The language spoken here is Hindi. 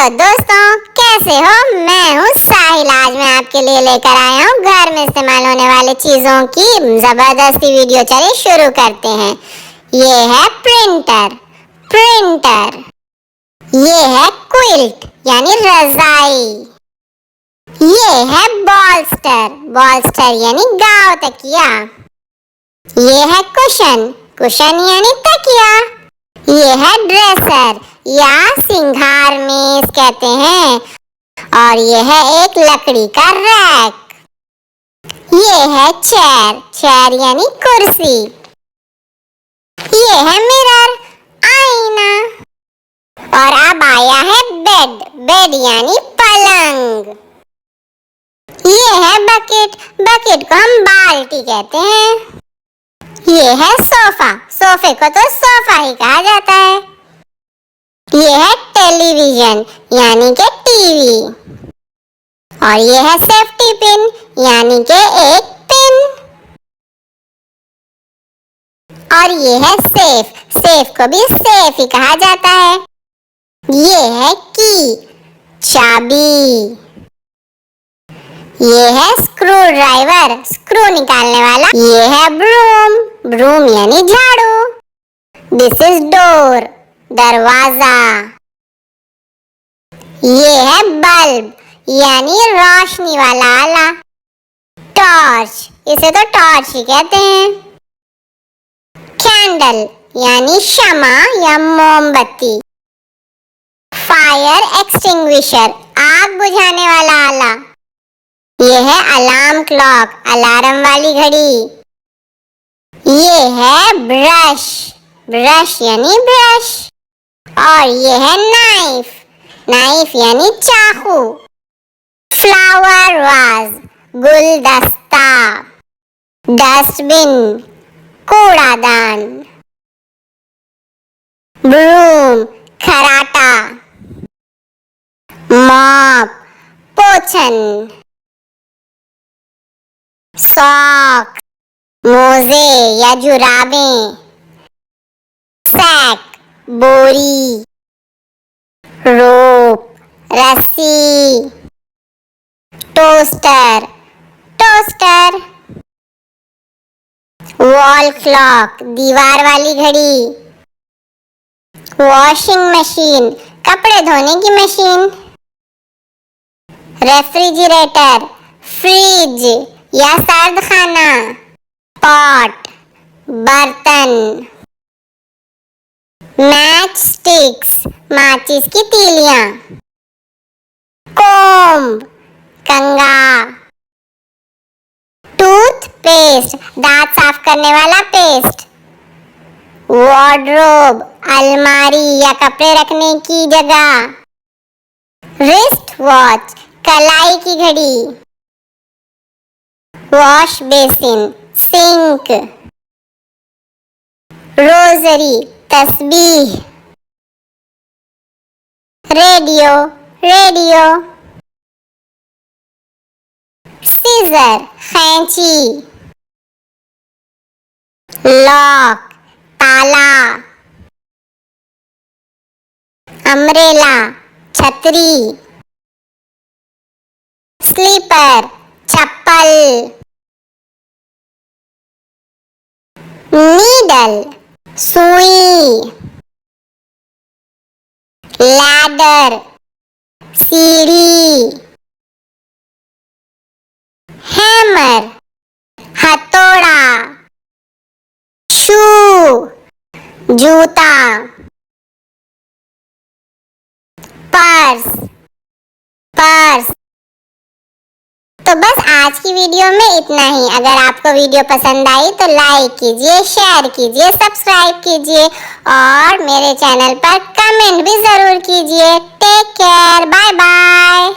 हेलो दोस्तों, कैसे हो। मैं हूँ साहिल। आज मैं आपके लिए लेकर आया हूँ घर में इस्तेमाल होने वाले चीजों की जबरदस्ती वीडियो। चलिए शुरू करते हैं। ये है प्रिंटर। ये है क्विल्ट यानी रजाई। ये है बॉल्स्टर यानी गाँव तकिया। ये है कुशन यानी तकिया। ये है ड्रेसर या सिंगार मेज कहते हैं। और ये है एक लकड़ी का रैक। ये है चेयर यानी कुर्सी। ये है मिरर आईना। और अब आया है बेड यानी पलंग। ये है बकेट को हम बाल्टी कहते हैं। ये है सोफे को तो सोफा ही कहा जाता है। ये है टेलीविजन यानी के टीवी। और ये है सेफ्टी पिन यानी के एक पिन। और ये है सेफ को भी सेफ ही कहा जाता है। ये है की चाबी। ये है स्क्रू ड्राइवर स्क्रू निकालने वाला। ये है ब्रूम यानी झाड़ू। दिस इज डोर दरवाजा। ये है बल्ब यानी रोशनी वाला आला। टॉर्च इसे तो टॉर्च ही कहते हैं। कैंडल यानी शमा या मोमबत्ती। फायर एक्सटिंग्विशर आग बुझाने वाला आला। ये है अलार्म क्लॉक अलार्म वाली घड़ी। ये है ब्रश यानी ब्रश। और ये है नाइफ यानी चाकू। फ्लावर वाज गुलदस्ता। डस्टबिन कूड़ादान। ब्रूम खराटा। मॉप पोछन। सॉक्स मोजे या जुराबें। सैक बोरी। रोप रस्सी। टोस्टर वॉल क्लॉक दीवार वाली घड़ी। वॉशिंग मशीन कपड़े धोने की मशीन। रेफ्रिजरेटर फ्रिज या सर्द खाना। पॉट बर्तन। मैच स्टिक्स माचिस की तीलियां। कोम्ब कंघा। टूथपेस्ट दांत साफ करने वाला पेस्ट। वार्डरोब अलमारी या कपड़े रखने की जगह। रिस्ट वॉच कलाई की घड़ी। Wash basin sink. रोजरी तस्बीह। रेडियो। सीजर खैंची। लॉक ताला। अम्ब्रेला छतरी। स्लीपर चप्पल। नीडल सुई। लैडर सीढ़ी। हैमर हथौड़ा। शू जूता। पर्स। तो बस आज की वीडियो में इतना ही। अगर आपको वीडियो पसंद आई तो लाइक कीजिए, शेयर कीजिए, सब्सक्राइब कीजिए और मेरे चैनल पर कमेंट भी जरूर कीजिए। Take care, bye bye.